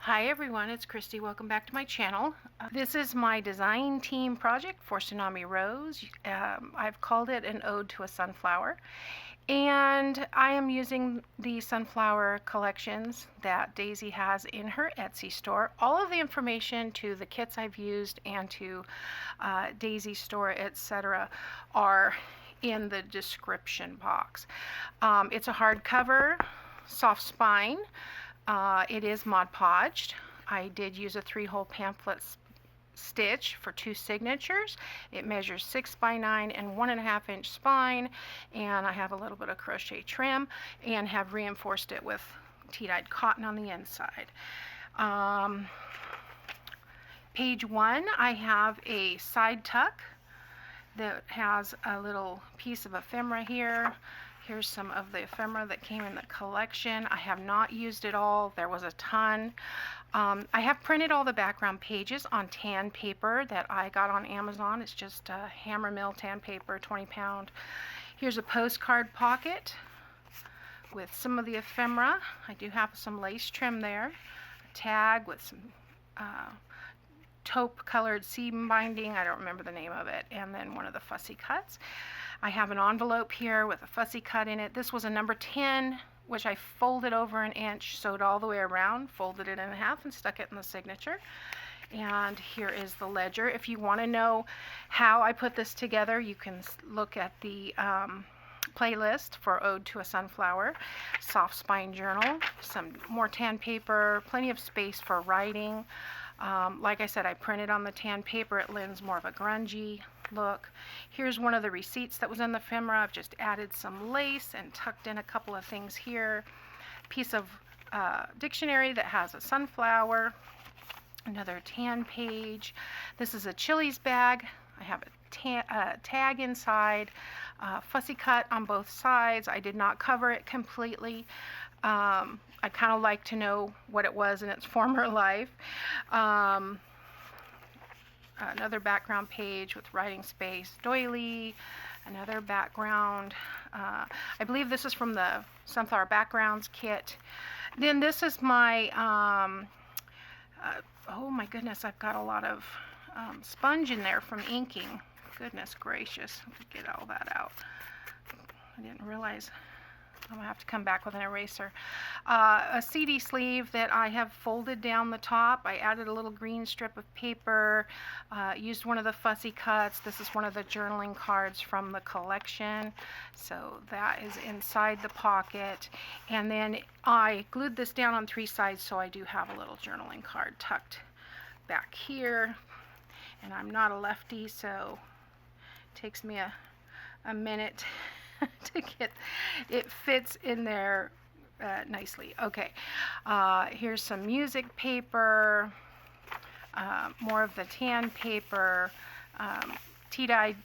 Hi everyone, it's Kristi. Welcome back to my channel. This is my design team project for Tsunami Rose. I've called it an ode to a sunflower, and I am using the sunflower collections that Daisy has in her Etsy store. All of the information to the kits I've used and to Daisy's store, etc., are in the description box. It's a hardcover, soft spine. It is Mod Podged. I did use a 3-hole pamphlet stitch for 2 signatures. It measures 6 by 9 and 1.5 inch spine, and I have a little bit of crochet trim and have reinforced it with tea-dyed cotton on the inside. Page 1, I have a side tuck that has a little piece of ephemera here. Here's some of the ephemera that came in the collection. I have not used it all. There was a ton. I have printed all the background pages on tan paper that I got on Amazon. It's just a hammer mill tan paper, 20-pound. Here's a postcard pocket with some of the ephemera. I do have some lace trim there. A tag with some taupe colored seam binding. I don't remember the name of it. And then one of the fussy cuts. I have an envelope here with a fussy cut in it. This was a number 10, which I folded over an inch, sewed all the way around, folded it in half, and stuck it in the signature. And here is the ledger. If you want to know how I put this together, you can look at the playlist for Ode to a Sunflower, soft spine journal, some more tan paper, plenty of space for writing. Like I said, I printed on the tan paper. It lends more of a grungy look. Here's one of the receipts that was in the ephemera. I've just added some lace and tucked in a couple of things here. Piece of dictionary that has a sunflower. Another tan page. This is a Chili's bag. I have a tag inside. Fussy cut on both sides. I did not cover it completely. I kind of like to know what it was in its former life. Another background page with writing space, doily, another background. I believe this is from the Sunflower Backgrounds kit. Then this is my, oh my goodness, I've got a lot of sponge in there from inking. Goodness gracious, let me get all that out. I didn't realize. I'm gonna have to come back with an eraser. A CD sleeve that I have folded down the top. I added a little green strip of paper, used one of the fussy cuts. This is one of the journaling cards from the collection. So that is inside the pocket. And then I glued this down on 3 sides, so I do have a little journaling card tucked back here. And I'm not a lefty, so it takes me a minute to get it fits in there nicely. Okay, here's some music paper, more of the tan paper, tea-dyed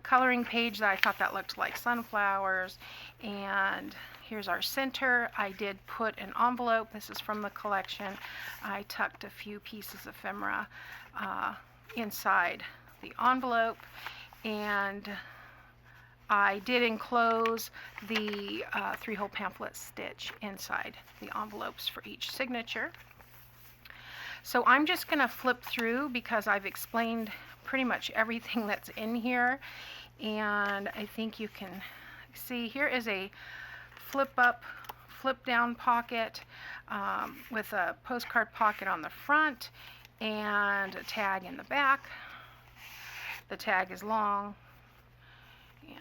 coloring page that I thought that looked like sunflowers, and here's our center. I did put an envelope. This is from the collection. I tucked a few pieces of ephemera inside the envelope, and I did enclose the 3-hole pamphlet stitch inside the envelopes for each signature. So I'm just going to flip through because I've explained pretty much everything that's in here, and I think you can see here is a flip up, flip down pocket with a postcard pocket on the front and a tag in the back. The tag is long,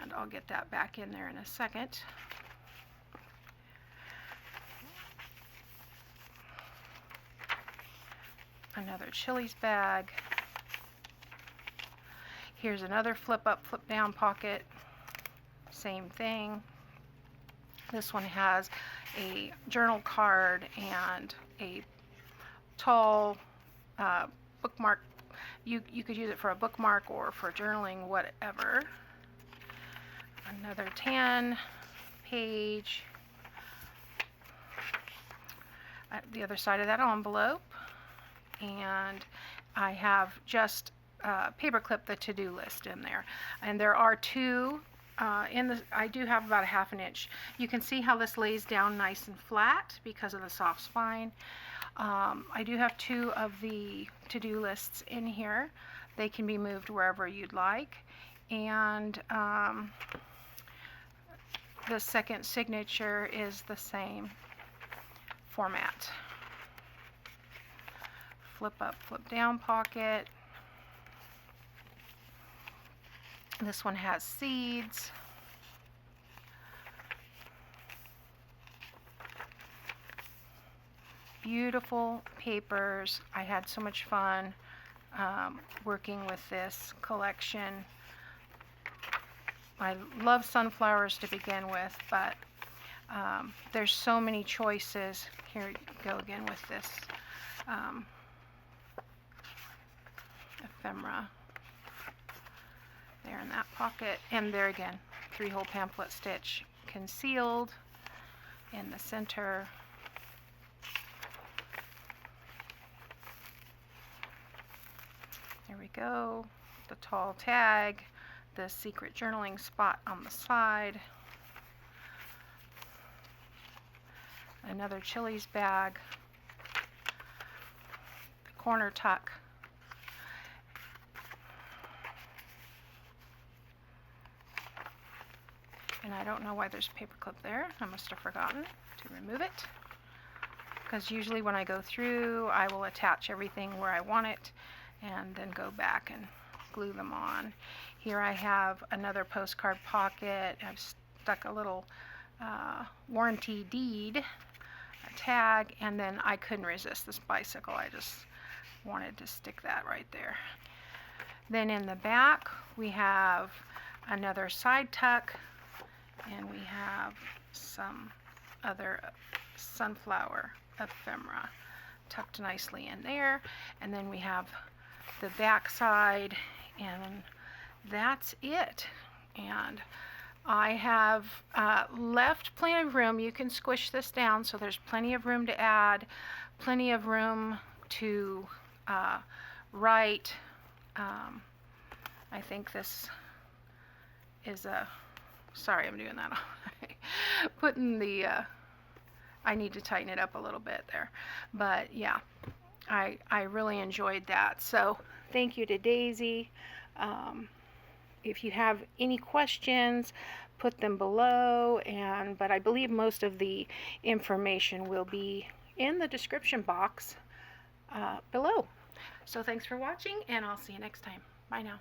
and I'll get that back in there in a second. Another Chili's bag. Here's another flip up, flip down pocket. Same thing. This one has a journal card and a tall bookmark. You could use it for a bookmark or for journaling, whatever. Another tan page. At the other side of that envelope, and I have just paperclip the to-do list in there, and there are 2 in the. I do have about a 1/2 inch. You can see how this lays down nice and flat because of the soft spine. I do have 2 of the to-do lists in here. They can be moved wherever you'd like. And the second signature is the same format. Flip up, flip down pocket. This one has seeds. Beautiful papers. I had so much fun working with this collection. I love sunflowers to begin with, but there's so many choices. Here we go again with this ephemera. There in that pocket, and there again, 3-hole pamphlet stitch concealed in the center. There we go, the tall tag, the secret journaling spot on the side, another Chili's bag, the corner tuck, and I don't know why there's a paper clip there. I must have forgotten to remove it, because usually when I go through I will attach everything where I want it and then go back and glue them on. Here I have another postcard pocket. I've stuck a little warranty deed, a tag, and then I couldn't resist this bicycle. I just wanted to stick that right there. Then in the back we have another side tuck, and we have some other sunflower ephemera tucked nicely in there, and then we have the back side, and that's it. And I have left plenty of room. You can squish this down, so there's plenty of room to add, plenty of room to write. I think this is a, sorry, I'm doing that. Putting the, I need to tighten it up a little bit there. But yeah, I really enjoyed that. So thank you to Daisy. If you have any questions, put them below, but I believe most of the information will be in the description box below. So thanks for watching, and I'll see you next time. Bye now.